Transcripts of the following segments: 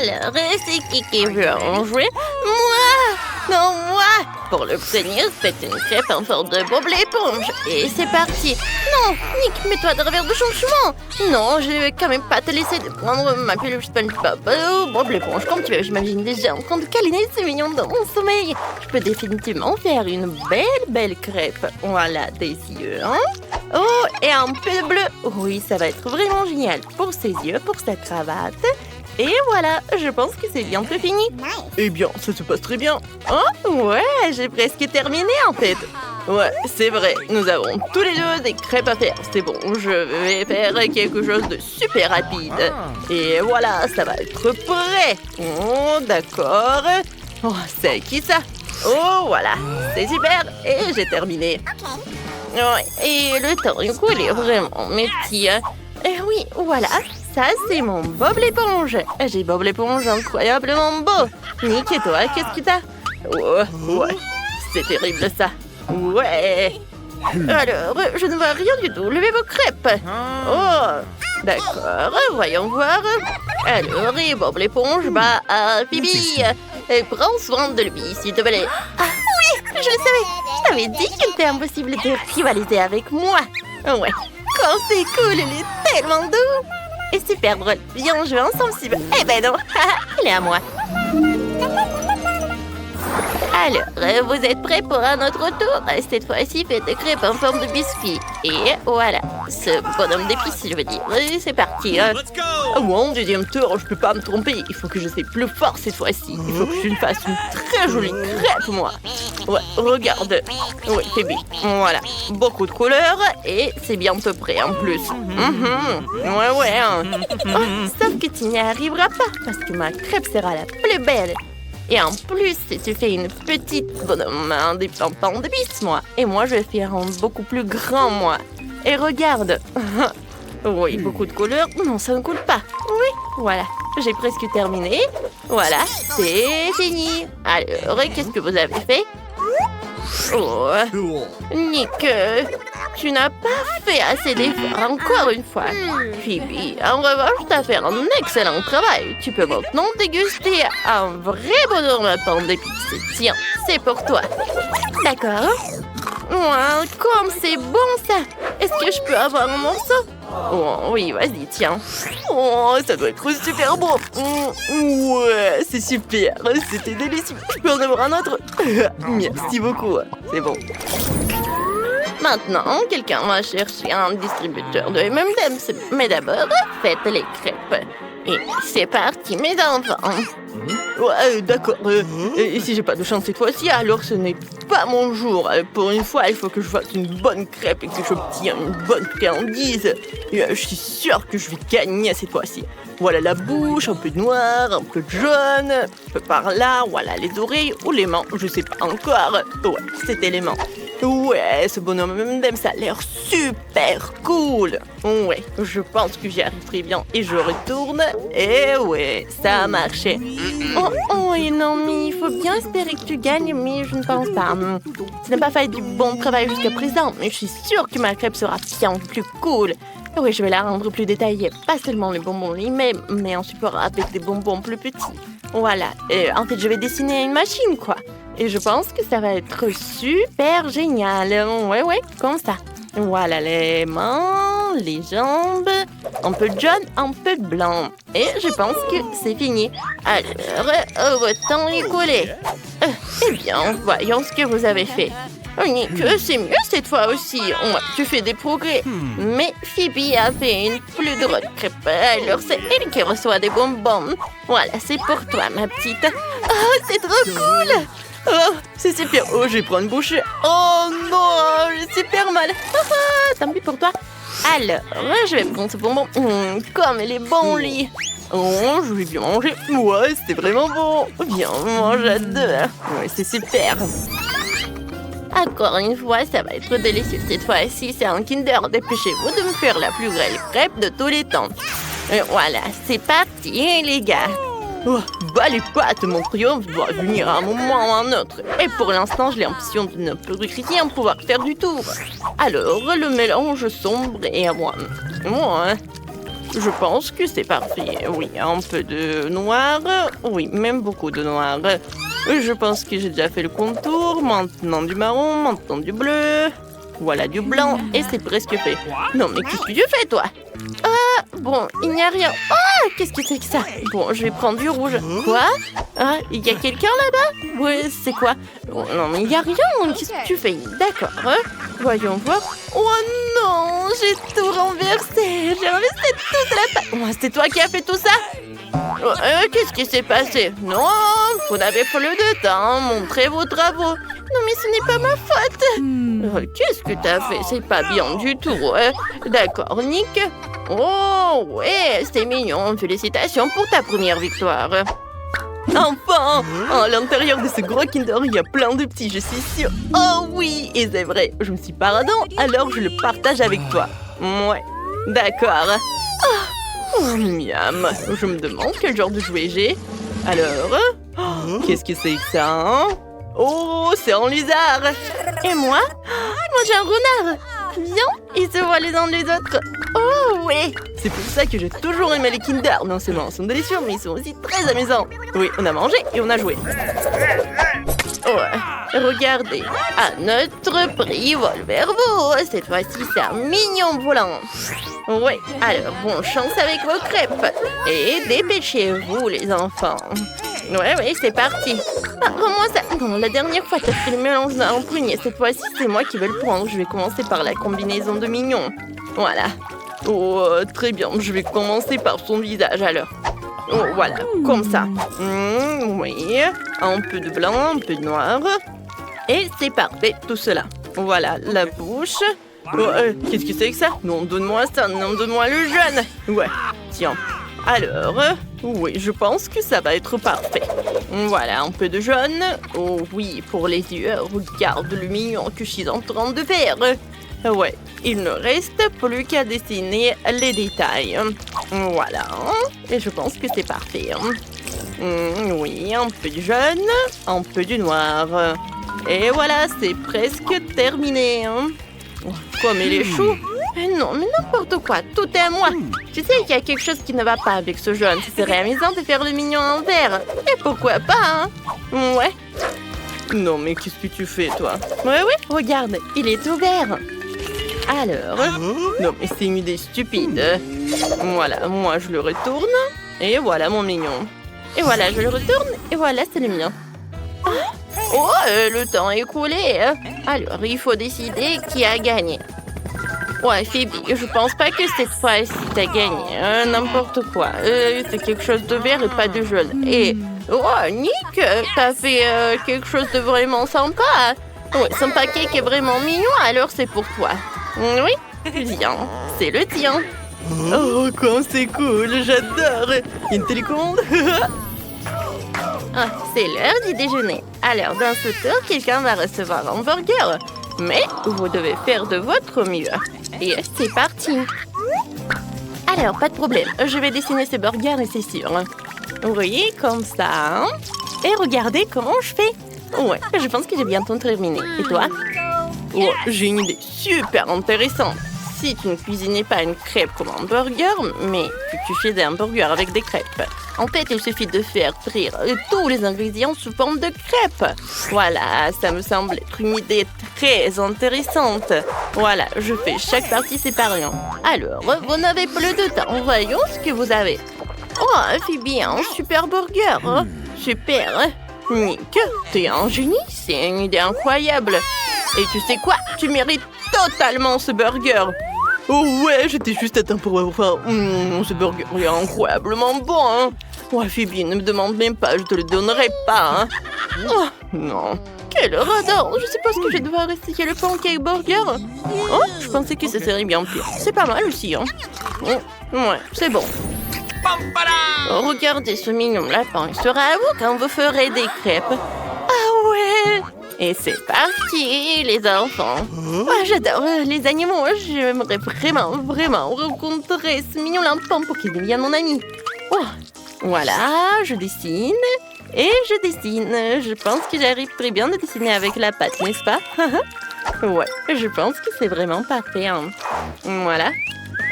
Alors, c'est qui veut en jouer? Moi! Non, moi! Pour l'obtenir, faites une crêpe en forme de bob l'éponge. Et c'est parti! Non, Nick, mets-toi de revers de changement! Non, je vais quand même pas te laisser de prendre ma peluche SpongeBob. Oh, bob l'éponge, comme tu veux, j'imagine déjà en train de câliner ce mignon dans mon sommeil. Je peux définitivement faire une belle crêpe. Voilà, des yeux, hein? Oh, et un peu de bleu. Oui, ça va être vraiment génial. Pour ses yeux, pour sa cravate. Et voilà, je pense que c'est bientôt fini. Eh bien, ça se passe très bien. Oh, ouais, j'ai presque terminé en fait. Ouais, c'est vrai, nous avons tous les deux des crêpes à faire. C'est bon, je vais faire quelque chose de super rapide. Et voilà, ça va être prêt. Oh, d'accord. Oh, c'est qui ça? Oh, voilà, c'est super. Et j'ai terminé. Ouais, et le temps écoulé vraiment, mes petits. Et oui, voilà, ça c'est mon Bob l'éponge. J'ai Bob l'éponge incroyablement beau. Nick, et toi, qu'est-ce que t'as? Oh, ouais, c'est terrible ça. Ouais. Alors, je ne vois rien du tout. Levez vos crêpes. Oh, d'accord, voyons voir. Alors, et Bob l'éponge, bah, Phoebe, prends soin de lui, s'il te plaît. Ah oui, je le savais. Je t'avais dit qu'il était impossible de rivaliser avec moi. Ouais, quand c'est cool, il est tellement doux. Et super drôle. Viens jouer ensemble, si vous... Eh ben non, il est à moi. Alors, vous êtes prêts pour un autre tour? Cette fois-ci, faites des crêpes en forme de biscuit. Et voilà, ce bonhomme d'épices, je veux dire. C'est parti. Mon deuxième tour, je peux pas me tromper. Il faut que je sois plus fort cette fois-ci. Il faut que je fasse une très jolie crêpe, moi. Ouais, regarde. Oui, Phoebe. Voilà, beaucoup de couleurs et c'est bientôt prêt en plus. Ouais. Oh, sauf que tu n'y arriveras pas parce que ma crêpe sera la plus belle. Et en plus, si tu fais une petite bonhomme, des pampans d'épices, moi. Et moi, je vais faire un beaucoup plus grand, moi. Et regarde. Oui, beaucoup de couleurs. Non, ça ne coule pas. Oui, voilà. J'ai presque terminé. Voilà, c'est fini. Alors, qu'est-ce que vous avez fait? Oh, Nick, tu n'as pas fait assez d'efforts encore une fois. Phoebe, en revanche, tu as fait un excellent travail. Tu peux maintenant déguster un vrai bonhomme à pain d'épices. Tiens, c'est pour toi. D'accord. Oh, comme c'est bon ça. Est-ce que je peux avoir un morceau? Oh, oui, vas-y, tiens. Oh, ça doit être super bon. Ouais, c'est super. C'était délicieux. Je peux en avoir un autre? Merci beaucoup. C'est bon. Maintenant, quelqu'un va chercher un distributeur de M&M's. Mais d'abord, faites les crêpes. Et c'est parti, mes enfants. Ouais, d'accord. Et si j'ai pas de chance cette fois-ci, alors ce n'est pas mon jour. Pour une fois, il faut que je fasse une bonne crêpe et que j'obtienne une bonne friandise. Et je suis sûre que je vais gagner cette fois-ci. Voilà la bouche, un peu de noir, un peu de jaune, un peu par là, voilà les oreilles ou les mains, je sais pas encore. Ouais, c'était les mains. Ouais, ce bonhomme M&M, ça a l'air super cool. Ouais, je pense que j'y arriverai bien et je retourne. Et ouais, ça a marché. Oh, et non, mais il faut bien espérer que tu gagnes, mais je ne pense pas. Tu n'as pas fait du bon travail jusqu'à présent, mais je suis sûre que ma crêpe sera bien plus cool. Oui, je vais la rendre plus détaillée. Pas seulement les bonbons limés, mais en support avec des bonbons plus petits. Voilà. Et en fait, je vais dessiner une machine, quoi. Et je pense que ça va être super génial. Ouais, comme ça. Voilà les mains, les jambes, un peu de jaune, un peu de blanc. Et je pense que c'est fini. Alors, votre temps est collé. Eh bien, voyons ce que vous avez fait. Nick, c'est mieux cette fois aussi. Ouais, tu fais des progrès. Mais Phoebe a fait une plus drôle crêpe. Alors c'est elle qui reçoit des bonbons. Voilà, c'est pour toi, ma petite. Oh, c'est trop cool. Oh, c'est super. Oh, je vais prendre une bouchée. Oh non, j'ai super mal. Tant pis pour toi. Alors, je vais prendre ce bonbon. Comme elle est bon, lit. Oh, je vais bien manger. Ouais, c'était vraiment bon. Viens, mange à deux. Ouais, c'est super. Encore une fois, ça va être délicieux. Cette fois-ci, c'est un Kinder. Dépêchez-vous de me faire la plus belle crêpe de tous les temps. Et voilà, c'est parti, les gars. Oh, bah les pattes, mon triomphe doit venir à un moment ou à un autre. Et pour l'instant, j'ai l'impression de ne plus rien pouvoir faire du tout. Alors, le mélange sombre est à moi. Moi, hein. Je pense que c'est parfait. Oui, un peu de noir. Oui, même beaucoup de noir. Je pense que j'ai déjà fait le contour. Maintenant du marron, maintenant du bleu. Voilà du blanc et c'est presque fait. Non, mais qu'est-ce que tu fais, toi? Ah, bon, il n'y a rien. Ah, qu'est-ce que c'est que ça? Bon, je vais prendre du rouge. Quoi? Ah, il y a quelqu'un là-bas? Ouais, c'est quoi? Oh, non, mais il n'y a rien. Qu'est-ce que tu fais? D'accord. Voyons voir. Oh non, j'ai tout renversé. J'ai renversé toute la pâte. Oh, c'est toi qui as fait tout ça? Qu'est-ce qui s'est passé? Non, vous n'avez pas le temps. Montrez vos travaux. Non, mais ce n'est pas ma faute. Qu'est-ce que t'as fait? C'est pas bien du tout. D'accord, Nick. Oh, ouais, c'est mignon. Félicitations pour ta première victoire. Enfin! À l'intérieur de ce gros Kinder, il y a plein de petits, je suis sûre. Oh oui! Et c'est vrai, je me suis pardon, alors je le partage avec toi. Ouais, d'accord. Oh, miam. Je me demande quel genre de jouet j'ai. Alors, qu'est-ce que c'est que ça, hein? Oh, c'est un lézard. Et moi? Moi, j'ai un renard. Viens, ils se voient les uns les autres. Oh, ouais. C'est pour ça que j'ai toujours aimé les Kinder. Non seulement ils sont délicieux, mais ils sont aussi très amusants. Oui, on a mangé et on a joué. Ouais, regardez. À notre prix, Volverbo. Cette fois-ci, c'est un mignon volant. Ouais, alors, bonne chance avec vos crêpes. Et dépêchez-vous, les enfants. Ouais, c'est parti. Ah, rends-moi ça. Non, la dernière fois, t'as fait le mélange d'un prunier. Cette fois-ci, c'est moi qui vais le prendre. Je vais commencer par la combinaison de mignon. Voilà. Oh, très bien. Je vais commencer par son visage, alors. Oh, voilà, comme ça. Oui, un peu de blanc, un peu de noir. Et c'est parfait, tout cela. Voilà, la bouche. Oh, qu'est-ce que c'est que ça? Non, donne-moi ça. Non, donne-moi le jaune. Ouais, tiens. Alors, oui, je pense que ça va être parfait. Voilà, un peu de jaune. Oh oui, pour les yeux, regarde le mignon que je suis en train de faire. Ouais, il ne reste plus qu'à dessiner les détails. Voilà, et je pense que c'est parfait. Oui, un peu de jaune, un peu de noir. Et voilà, c'est presque terminé. Comme il est chou. Non, mais n'importe quoi, tout est à moi. Tu sais qu'il y a quelque chose qui ne va pas avec ce jaune. Ce serait amusant de faire le mignon en vert. Et pourquoi pas, hein? Ouais. Non, mais qu'est-ce que tu fais, toi? Ouais, regarde, il est tout vert. Alors, non, mais c'est une idée stupide. Voilà, moi, je le retourne. Et voilà mon mignon. Et voilà, je le retourne. Et voilà, c'est le mien. Oh, le temps est écoulé. Alors, il faut décider qui a gagné. Ouais, Phoebe, je pense pas que cette fois-ci t'as gagné. N'importe quoi. C'est quelque chose de vert et pas de jaune. Et, oh, Nick, t'as fait quelque chose de vraiment sympa. Ouais, son pancake est vraiment mignon, alors c'est pour toi. Oui, viens, c'est le tien. Oh, comme c'est cool, j'adore. Une télécommande. Ah, c'est l'heure du déjeuner. Alors, dans ce tour, quelqu'un va recevoir un burger. Mais vous devez faire de votre mieux. Et c'est parti. Alors, pas de problème. Je vais dessiner ce burger et c'est sûr. Vous voyez, comme ça. Et regardez comment je fais. Ouais, je pense que j'ai bientôt terminé. Et toi? Oh, j'ai une idée super intéressante. Si tu ne cuisinais pas une crêpe comme un burger, mais que tu faisais un burger avec des crêpes. En fait, il suffit de faire frire tous les ingrédients sous forme de crêpes. Voilà, ça me semble être une idée très intéressante. Voilà, je fais chaque partie séparément. Alors, vous n'avez plus de temps. Voyons ce que vous avez. Oh, Phoebe, un super burger. Super. Nick, t'es un génie. C'est une idée incroyable. Et tu sais quoi? Tu mérites totalement ce burger. Oh ouais, j'étais juste atteint pour avoir... ce burger est incroyablement bon, hein. Ouais, Phoebe, ne me demande même pas, je te le donnerai pas, hein. Oh, non. Quel radar. Je suppose que je vais devoir essayer le pancake burger. Oh, je pensais que ce serait bien pire. C'est pas mal aussi, hein. Ouais, c'est bon. Oh, regardez ce mignon lapin. Il sera à vous quand vous ferez des crêpes. Ah ouais. Et c'est parti, les enfants. Oh, j'adore les animaux. J'aimerais vraiment rencontrer ce mignon lapin pour qu'il devienne mon ami. Oh, voilà, je dessine. Et je dessine. Je pense que j'arrive très bien de dessiner avec la pâte, n'est-ce pas? Ouais, je pense que c'est vraiment parfait. Hein. Voilà.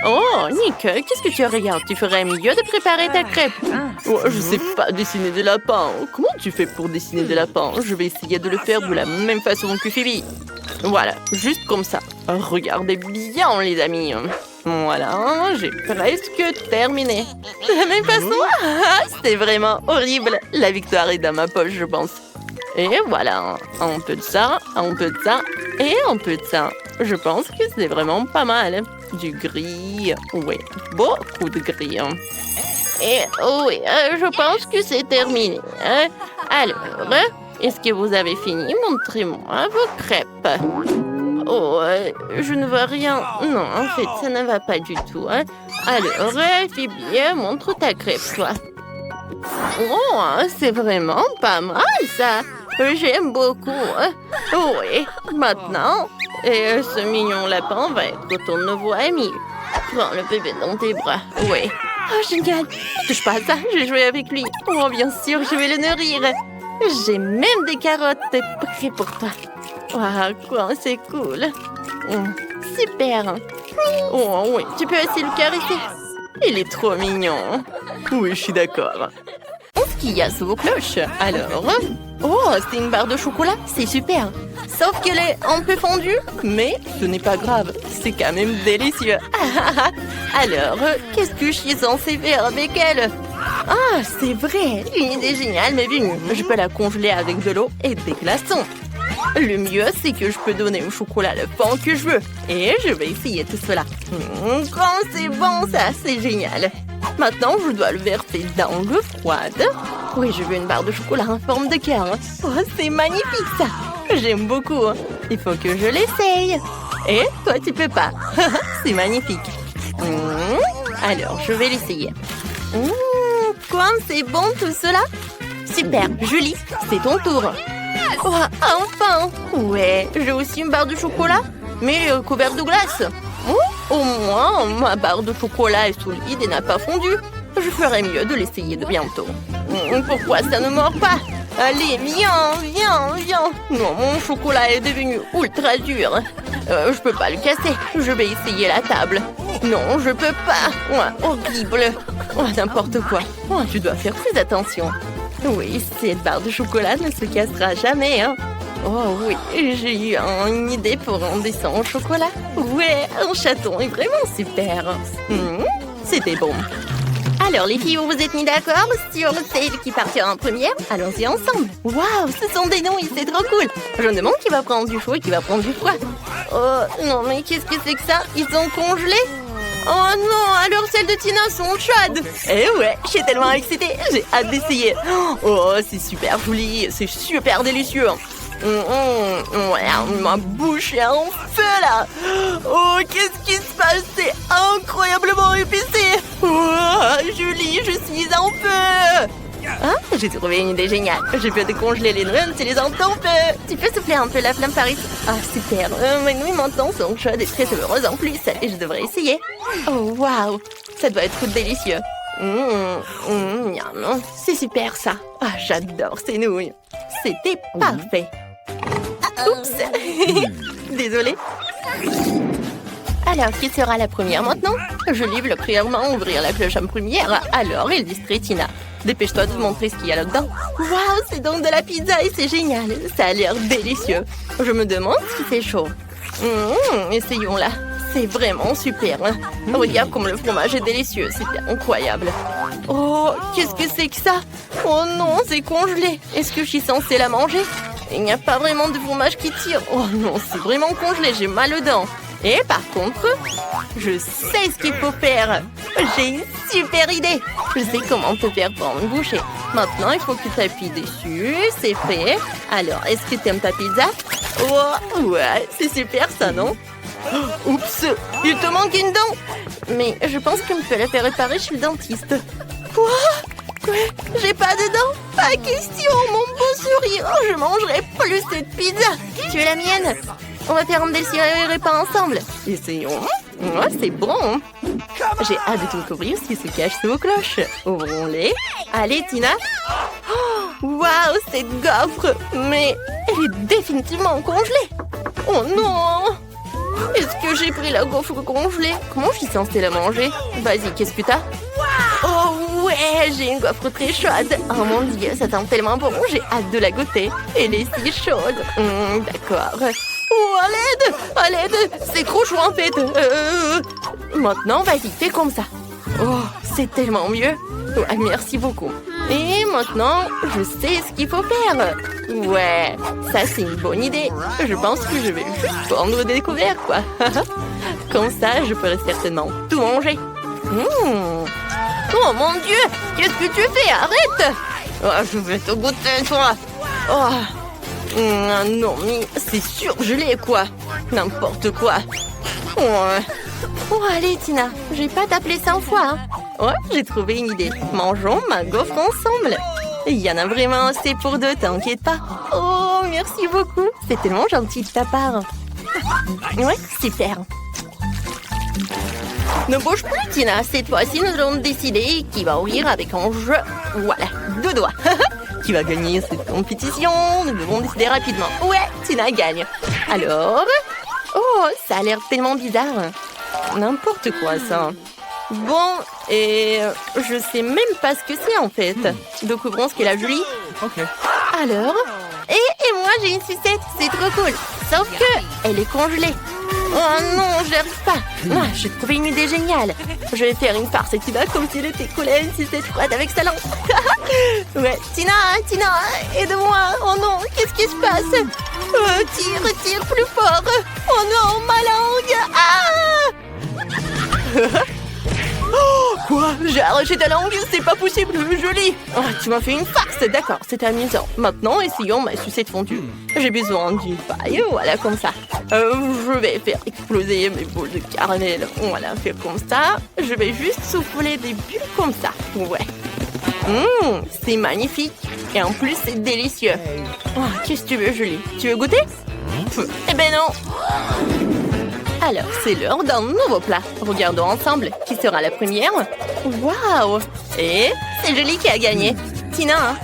Oh, Nick, qu'est-ce que tu regardes? Tu ferais mieux de préparer ta crêpe. Oh, je sais pas dessiner des lapins. Comment tu fais pour dessiner des lapins? Je vais essayer de le faire de la même façon que Phoebe. Voilà, juste comme ça. Regardez bien, les amis. Voilà, j'ai presque terminé. De la même façon, c'était vraiment horrible. La victoire est dans ma poche, je pense. Et voilà, un peu de ça, un peu de ça et un peu de ça. Je pense que c'est vraiment pas mal. Du gris, oui, beaucoup de gris. Et oui, je pense que c'est terminé. Alors, est-ce que vous avez fini? Montrez-moi vos crêpes. Oh, je ne vois rien. Non, en fait, ça ne va pas du tout. Alors, Phoebe, montre ta crêpe, toi. Oh, c'est vraiment pas mal, ça. J'aime beaucoup. Oui, maintenant, et ce mignon lapin va être ton nouveau ami. Prends le bébé dans tes bras. Oui. Oh, génial. Touche pas à ça, je vais jouer avec lui. Oh, bien sûr, je vais le nourrir. J'ai même des carottes prêtes pour toi. Waouh, quoi, c'est cool. Super. Oh, oui, tu peux essayer de le caresser. Il est trop mignon. Oui, je suis d'accord. Qu'est-ce qu'il y a sous vos cloches? Alors, oh, c'est une barre de chocolat, c'est super. Sauf qu'elle est un peu fondue, mais ce n'est pas grave, c'est quand même délicieux. Alors, qu'est-ce que je suis censée faire avec elle? Ah, c'est vrai, une idée géniale m'est venue. Je peux la congeler avec de l'eau et des glaçons. Le mieux, c'est que je peux donner au chocolat le pan que je veux. Et je vais essayer tout cela. Quand c'est bon, ça, c'est génial. Maintenant, je dois le verser dans l'eau froide. Oui, je veux une barre de chocolat en forme de cœur. Oh, c'est magnifique, ça. J'aime beaucoup. Il faut que je l'essaye. Et toi, tu peux pas. C'est magnifique. Alors, je vais l'essayer. Quoi, c'est bon tout cela? Super, Julie, c'est ton tour. Oh, enfin! Ouais, j'ai aussi une barre de chocolat, mais couverte de glace. Au moins, ma barre de chocolat est solide et n'a pas fondu. Je ferais mieux de l'essayer de bientôt. Pourquoi ça ne mord pas? Allez, viens. Non, mon chocolat est devenu ultra dur. Je peux pas le casser. Je vais essayer la table. Non, je peux pas. Horrible. N'importe quoi. Tu dois faire plus attention. Oui, cette barre de chocolat ne se cassera jamais, hein. Oh oui, j'ai eu une idée pour un dessin au chocolat. Ouais, un chaton est vraiment super. C'était bon. Alors les filles, vous vous êtes mis d'accord sur celle qui partira en première? Allons-y ensemble. Waouh, ce sont des nouilles, c'est trop cool. Je me demande qui va prendre du chaud et qui va prendre du froid. Oh non, mais qu'est-ce que c'est que ça? Ils sont congelés? Oh non, alors celles de Tina sont chaudes. Eh ouais, je suis tellement excitée, j'ai hâte d'essayer. Oh, c'est super joli, c'est super délicieux. Ouais, ma bouche est en feu là. Oh, qu'est-ce qui se passe? C'est incroyablement épicé. Oh, Julie, je suis en feu. Ah, j'ai trouvé une idée géniale. Je peux décongeler les nouilles et les en feu. Tu peux souffler un peu la flamme, Paris? Ah, super. Mes nouilles maintenant sont chaudes et très saumureuses en plus. Et je devrais essayer. Oh, waouh. Ça doit être délicieux. C'est super ça. Ah, j'adore ces nouilles. C'était parfait. Oups. Désolée. Alors, qui sera la première maintenant? Je livre le clairement ouvrir la cloche en première. Alors, il distrait Tina. Dépêche-toi de montrer ce qu'il y a là-dedans. Waouh, c'est donc de la pizza et c'est génial. Ça a l'air délicieux. Je me demande si c'est chaud. Essayons-la. C'est vraiment super. Regarde comme le fromage est délicieux. C'est incroyable. Oh, qu'est-ce que c'est que ça? Oh non, c'est congelé. Est-ce que je suis censée la manger? Il n'y a pas vraiment de fromage qui tire. Oh non, c'est vraiment congelé. J'ai mal aux dents. Et par contre, je sais ce qu'il faut faire. J'ai une super idée. Je sais comment te faire prendre une bouchée. Maintenant, il faut que tu appuies dessus. C'est fait. Alors, est-ce que tu aimes ta pizza? Oh, ouais, c'est super ça, non? Oups, il te manque une dent. Mais je pense qu'on peut la faire réparer chez le dentiste. Quoi? J'ai pas de dents? Pas question, mon beau sourire. Je mangerai plus cette pizza. Tu es la mienne. On va faire un délicieux repas ensemble. Essayons. Ouais, c'est bon. J'ai hâte de découvrir ce qui se cache sous vos cloches. Ouvrons-les. Allez, Tina. Waouh, cette gaufre. Mais elle est définitivement congelée. Oh non. Est-ce que j'ai pris la gaufre congelée? Comment je suis censée la manger? Vas-y, qu'est-ce que t'as? Oh ouais, j'ai une gaufre très chaude. Oh mon Dieu, ça sent tellement bon. J'ai hâte de la goûter. Elle est si chaude. D'accord. Oh, à l'aide! À l'aide! C'est trop chaud en fait. Maintenant, vas-y, fais comme ça. Oh, c'est tellement mieux. Ouais, merci beaucoup. Et maintenant, je sais ce qu'il faut faire. Ouais, ça c'est une bonne idée. Je pense que je vais juste prendre des couverts, quoi. Comme ça, je pourrai certainement tout manger. Oh mon Dieu, qu'est-ce que tu fais? Arrête! Oh, je vais te goûter, toi. Oh, non, mais c'est surgelé, quoi. N'importe quoi. Oh, allez, Tina, je vais pas t'appeler 100 fois. Hein. Ouais, j'ai trouvé une idée. Mangeons ma gaufre ensemble. Il y en a vraiment assez pour deux, t'inquiète pas. Oh, merci beaucoup. C'est tellement gentil de ta part. Ouais, super. Ne bouge plus, Tina. Cette fois-ci, nous allons décider qui va ouvrir avec un jeu. Voilà, 2 doigts. Qui va gagner cette compétition? Nous devons décider rapidement. Ouais, Tina gagne. Alors... Oh, ça a l'air tellement bizarre. N'importe quoi, ça. Bon, et je sais même pas ce que c'est, en fait. Découvrons ce qu'est la Julie. Ok. Alors? Et moi, j'ai une sucette. C'est trop cool. Sauf que elle est congelée. Oh non, j'y arrive pas. Ah, j'ai trouvé une idée géniale. Je vais faire une farce et tu vas comme si elle était collée à une sucette froide avec sa langue. Ouais, Tina, aide-moi. Oh non, qu'est-ce qui se passe? Tire plus fort. Oh non, ma langue. Ah! Oh, quoi? J'ai arraché ta langue? C'est pas possible, Julie. Oh, tu m'as fait une farce, d'accord, c'était amusant. Maintenant, essayons ma sucette fondue. J'ai besoin d'une paille, voilà, comme ça. Je vais faire exploser mes boules de caramel. Voilà, faire comme ça. Je vais juste souffler des bulles comme ça. Ouais. C'est magnifique. Et en plus, c'est délicieux. Oh, qu'est-ce que tu veux, Julie? Tu veux goûter? Eh ben non. Alors, c'est l'heure d'un nouveau plat. Regardons ensemble qui sera la première. Waouh! Et c'est Julie qui a gagné. Tina, hein?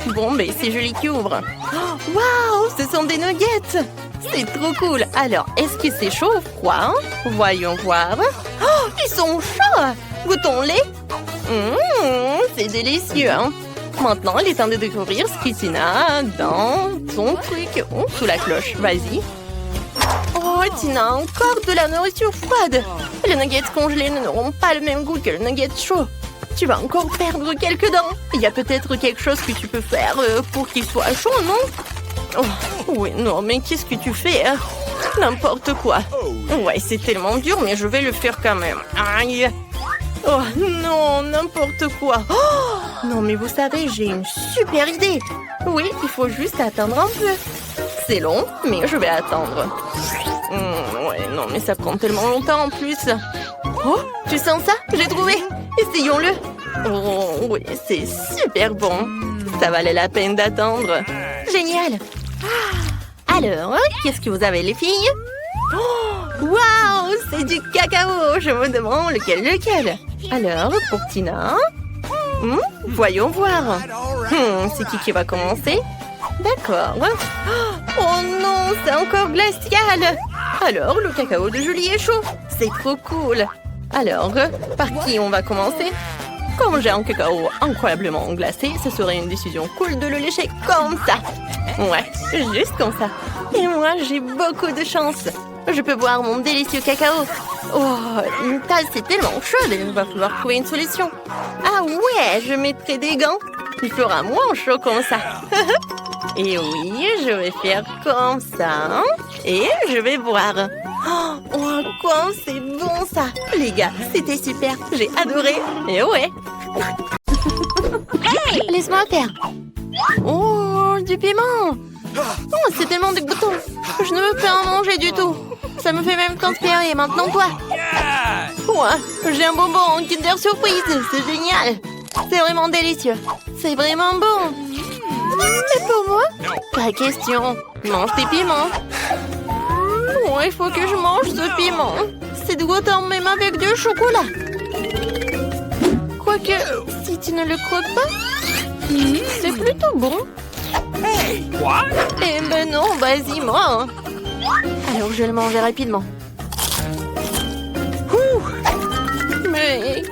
Bon, ben c'est Julie qui ouvre. Oh, waouh! Ce sont des nuggets! C'est trop cool! Alors, est-ce que c'est chaud ou froid? Hein? Voyons voir. Oh, ils sont chauds! Goûtons-les! C'est délicieux, hein? Maintenant, il est temps de découvrir ce que Tina a dans son truc. Oh, sous la cloche. Vas-y. Oh, Tina, encore de la nourriture froide. Les nuggets congelés n'auront pas le même goût que le nugget chaud. Tu vas encore perdre quelques dents. Il y a peut-être quelque chose que tu peux faire pour qu'il soit chaud, non? Oh, oui, non, mais qu'est-ce que tu fais? Hein? N'importe quoi. Ouais, c'est tellement dur, mais je vais le faire quand même. Aïe. Oh, non, n'importe quoi. Oh, non, mais vous savez, j'ai une super idée. Oui, il faut juste attendre un peu. C'est long, mais je vais attendre. Ouais, non, mais ça prend tellement longtemps en plus. Oh, tu sens ça? J'ai trouvé. Essayons-le. Oh, oui, c'est super bon. Ça valait la peine d'attendre. Génial. Alors, qu'est-ce que vous avez, les filles? Oh, waouh, c'est du cacao. Je me demande lequel. Alors, pour Tina... voyons voir. C'est qui va commencer? D'accord. Oh non, c'est encore glacial. Alors, le cacao de Julie est chaud. C'est trop cool. Alors, par qui on va commencer? Comme j'ai un cacao incroyablement glacé, ce serait une décision cool de le lécher comme ça. Ouais, juste comme ça. Et moi, j'ai beaucoup de chance. Je peux boire mon délicieux cacao. Oh, une tasse, c'est tellement chaude. Il va falloir trouver une solution. Ah ouais, je mettrai des gants. Il fera moins chaud comme ça. Et oui, je vais faire comme ça. Et je vais boire. Oh, quoi, c'est bon ça. Les gars, c'était super. J'ai adoré. Et ouais. Hey, laisse-moi faire. Oh, du piment. Oh, c'est tellement dégoûtant. Je ne veux pas en manger du tout. Ça me fait même transpirer. Maintenant, toi. Ouais, j'ai un bonbon Kinder Surprise. C'est génial. C'est vraiment délicieux. C'est vraiment bon. Et pour moi? Pas question. Mange tes piments. Oh, il faut que je mange ce piment. C'est dégoûtant même avec du chocolat. Quoique, si tu ne le croques pas, c'est plutôt bon. Eh ben non, vas-y, moi. Alors je le mangerai rapidement.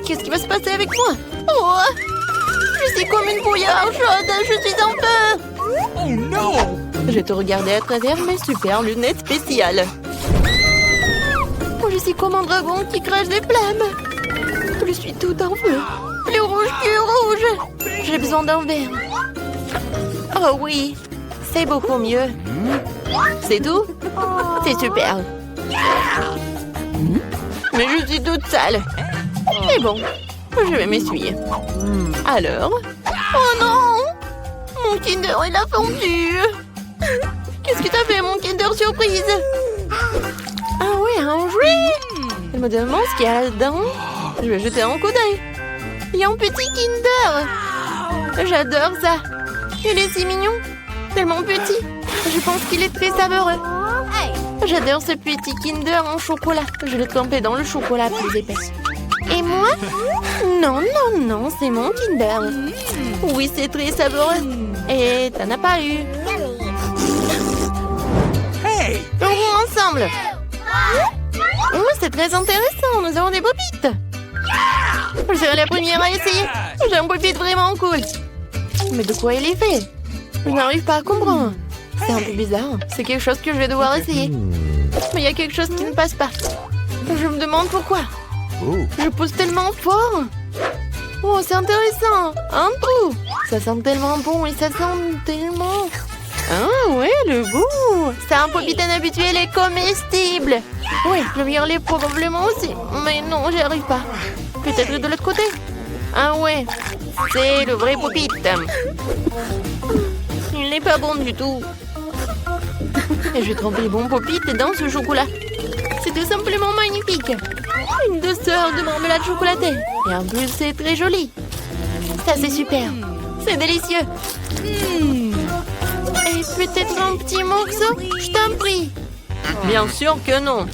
Qu'est-ce qui va se passer avec moi? Oh, je suis comme une bouillarde chaude, je suis en feu. Oh non! Je te regardais à travers mes super lunettes spéciales. Je suis comme un dragon qui crache des flammes. Je suis tout en feu. Plus rouge que rouge. J'ai besoin d'un verre. Oh oui, c'est beaucoup mieux. C'est tout? C'est super. Mais je suis toute sale. Mais bon, je vais m'essuyer. Alors? Oh non! Mon Kinder, il a fondu. Qu'est-ce que t'as fait, mon Kinder surprise? Ah oui, un jouet! Elle me demande ce qu'il y a là-dedans. Je vais jeter un coup d'œil. Il y a un petit Kinder. J'adore ça. Il est si mignon. Tellement petit. Je pense qu'il est très savoureux. J'adore ce petit Kinder en chocolat. Je l'ai trempé dans le chocolat plus épais. Et moi? Non, non, non, c'est mon Kinder. Oui, c'est très savoureux. Et t'en as pas eu. Hey! On ensemble. Oh, c'est très intéressant. Nous avons des popites. Je serai la première à essayer. J'ai un popite vraiment cool. Mais de quoi il est fait? Je n'arrive pas à comprendre. C'est un peu bizarre. C'est quelque chose que je vais devoir essayer. Mais il y a quelque chose qui ne passe pas. Je me demande pourquoi. Je pousse tellement fort. Oh, c'est intéressant. Un trou. Ça sent tellement bon et ça sent tellement... Ah ouais, le goût. C'est un popite inhabituel et comestible. Oui, je vais y aller probablement aussi. Mais non, j'y arrive pas. Peut-être de l'autre côté. Ah ouais, c'est le vrai popite. Il n'est pas bon du tout. Et je vais tremper mon popite dans ce chocolat. C'est tout simplement magnifique. Une douceur de marmelade chocolatée. Et en plus, c'est très joli. Ça, c'est super. C'est délicieux. Et peut-être un petit morceau? Je t'en prie. Bien sûr que non.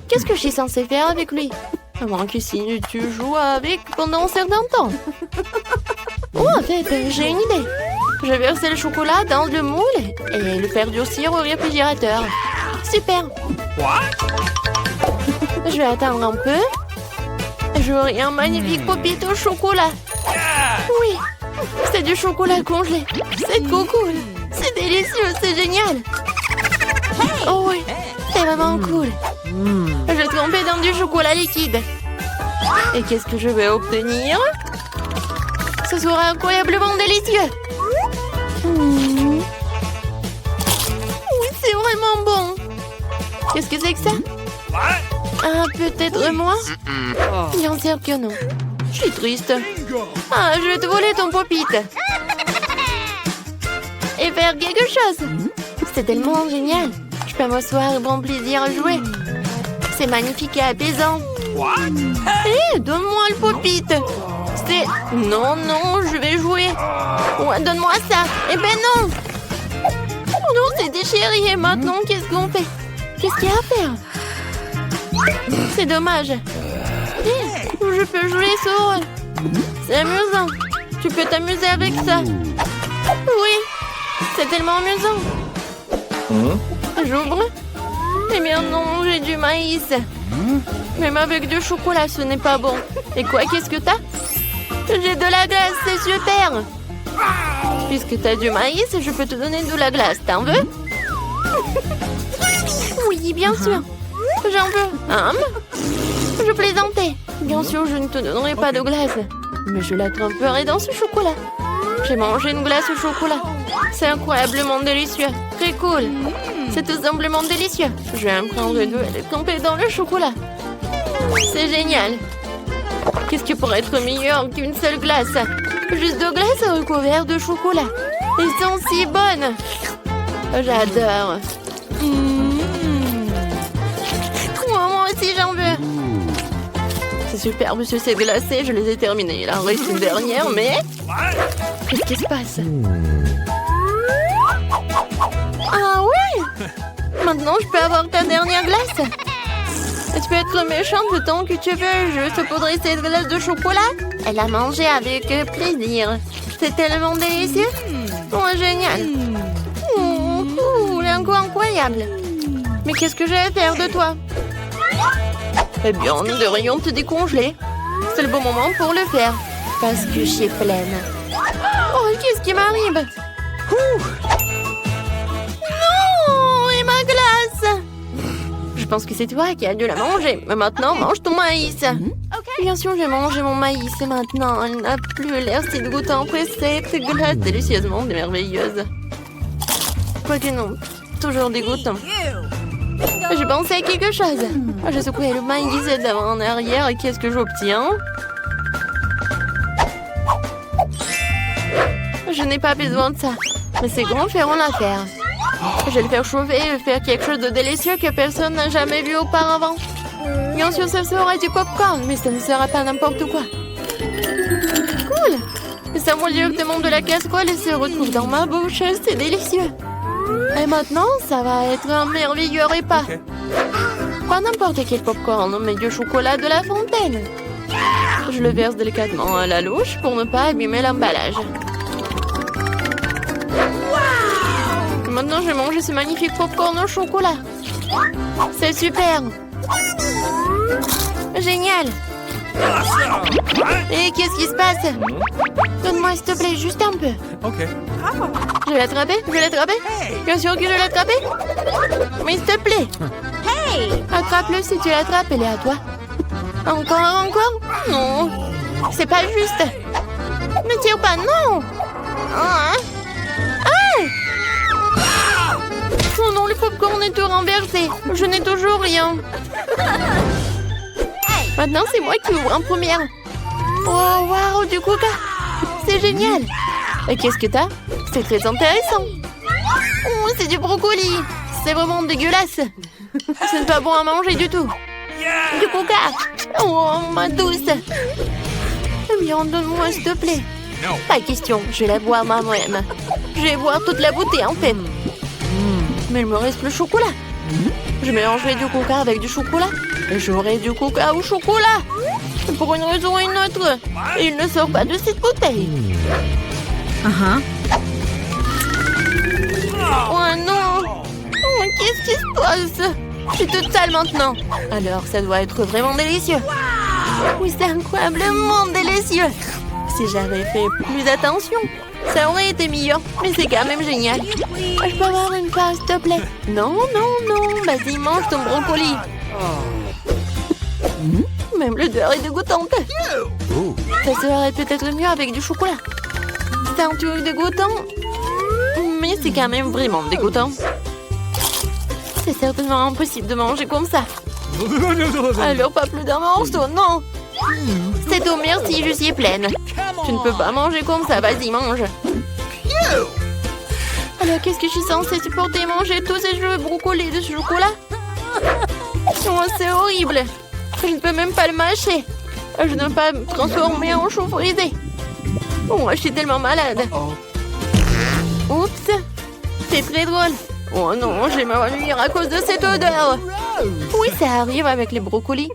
Qu'est-ce que je suis censée faire avec lui? À moins que si tu joues avec pendant un certain temps. Oh, en fait, j'ai une idée. Je vais verser le chocolat dans le moule et le faire durcir au réfrigérateur. Super. Je vais attendre un peu. J'aurai un magnifique popite au chocolat. Oui, c'est du chocolat congelé. C'est trop cool. C'est délicieux, c'est génial. Oh oui, c'est vraiment cool. Je vais tremper dans du chocolat liquide. Et qu'est-ce que je vais obtenir? Ce sera incroyablement délicieux. Oui, c'est vraiment bon. Qu'est-ce que c'est que ça? Ah, peut-être moi? Bien sûr que non. Je suis triste. Ah, je vais te voler ton popite. Et faire quelque chose. C'est tellement génial. Je peux m'asseoir et prendre plaisir à jouer. C'est magnifique et apaisant. Hé, donne-moi le popite. C'est... Non, non, je vais jouer. Ouais, donne-moi ça. Eh ben non. Oh non, c'est déchiré. Et maintenant, qu'est-ce qu'on fait? Qu'est-ce qu'il y a à faire? C'est dommage. Hé, je peux jouer sur... C'est amusant. Tu peux t'amuser avec ça. Oui, c'est tellement amusant. J'ouvre. Eh bien non, j'ai du maïs. Même avec du chocolat, ce n'est pas bon. Et quoi, qu'est-ce que t'as? J'ai de la glace, c'est super. Puisque t'as du maïs, je peux te donner de la glace. T'en veux? Oui, bien sûr. J'en veux. Je plaisantais. Bien sûr, je ne te donnerai pas de glace. Mais je la tremperai dans ce chocolat. J'ai mangé une glace au chocolat. C'est incroyablement délicieux. Très cool. C'est tout simplement délicieux. Je vais en prendre deux et les tremper dans le chocolat. C'est génial. Qu'est-ce qui pourrait être meilleur qu'une seule glace? Juste deux glaces recouvertes de chocolat. Elles sont si bonnes. J'adore. Moi aussi, j'en veux. C'est superbe, c'est glacé. Je les ai terminées. Il en reste une dernière, mais... Qu'est-ce qui se passe? Ah oui! Maintenant, je peux avoir ta dernière glace. Et tu peux être méchante tant que tu veux. Je saupoudrer cette glace de chocolat. Elle a mangé avec plaisir. C'est tellement délicieux. Oh, génial. Incroyable. Mais qu'est-ce que je vais faire de toi? Eh bien, nous devrions te décongeler. C'est le bon moment pour le faire. Parce que je suis pleine. Oh, qu'est-ce qui m'arrive? Non! Et ma glace! Je pense que c'est toi qui as dû la manger. Mais maintenant, mange ton maïs. Bien sûr, je vais manger mon maïs. Et maintenant, elle n'a plus l'air si dégoûtant après cette glace délicieusement merveilleuse. Quoique non, toujours dégoûtant. Je pensais à quelque chose. Je secouais le maïs d'avant en arrière et qu'est-ce que j'obtiens? Je n'ai pas besoin de ça. Mais ces grands feront l'affaire. Je vais le faire chauffer et faire quelque chose de délicieux que personne n'a jamais vu auparavant. Bien sûr, ça sera du popcorn, mais ça ne sera pas n'importe quoi. Cool! Le savon directement de la casserole se retrouve dans ma bouche. C'est délicieux. Et maintenant, ça va être un merveilleux repas. Pas n'importe quel popcorn, mais du chocolat de la fontaine. Je le verse délicatement à la louche pour ne pas abîmer l'emballage. Maintenant, je vais manger ce magnifique popcorn au chocolat. C'est super. Génial. Et qu'est-ce qui se passe? Donne-moi, s'il te plaît, juste un peu. Ok. Je vais l'attraper? Je vais l'attraper? Bien sûr que je vais l'attraper. Mais s'il te plaît. Attrape-le si tu l'attrapes, elle est à toi. Encore? Non. C'est pas juste. Ne tire pas, non. Ah! Oh non, le popcorn est tout renversé. Je n'ai toujours rien. Maintenant, c'est moi qui ouvre en première. Oh, waouh, du coca. C'est génial. Et qu'est-ce que t'as? C'est très intéressant. Oh, c'est du brocoli. C'est vraiment dégueulasse. Ce n'est pas bon à manger du tout. Du coca. Oh, ma douce. Eh bien, donne-moi, s'il te plaît. Pas question, je vais la boire moi-même. Je vais boire toute la bouteille, en fait. Mais il me reste le chocolat. Je mélangerai du coca avec du chocolat. Et j'aurai du coca au chocolat. Pour une raison ou une autre, il ne sort pas de cette bouteille. Oh non! Oh, qu'est-ce qui se passe? Je suis toute sale maintenant. Alors, ça doit être vraiment délicieux. Oui, c'est incroyablement délicieux. Si j'avais fait plus attention, ça aurait été mieux. Mais c'est quand même génial. Je peux avoir une part, s'il te plaît? Non. Vas-y, mange ton brocoli. Même l'odeur est dégoûtante. Ça serait peut-être mieux avec du chocolat. C'est un truc dégoûtant. Mais c'est quand même vraiment dégoûtant. C'est certainement impossible de manger comme ça. Alors pas plus d'un morceau, non. C'est tout, merci, je suis pleine. Tu ne peux pas manger comme ça, vas-y, mange. Alors qu'est-ce que je suis censée supporter manger tous ces jeux brocolis de chocolat? Oh, c'est horrible. Je ne peux même pas le mâcher. Je ne peux pas me transformer en chou frisé. Oh, je suis tellement malade. Oups, c'est très drôle. Oh non, je vais m'ennuyer à cause de cette odeur. Oui, ça arrive avec les brocolis.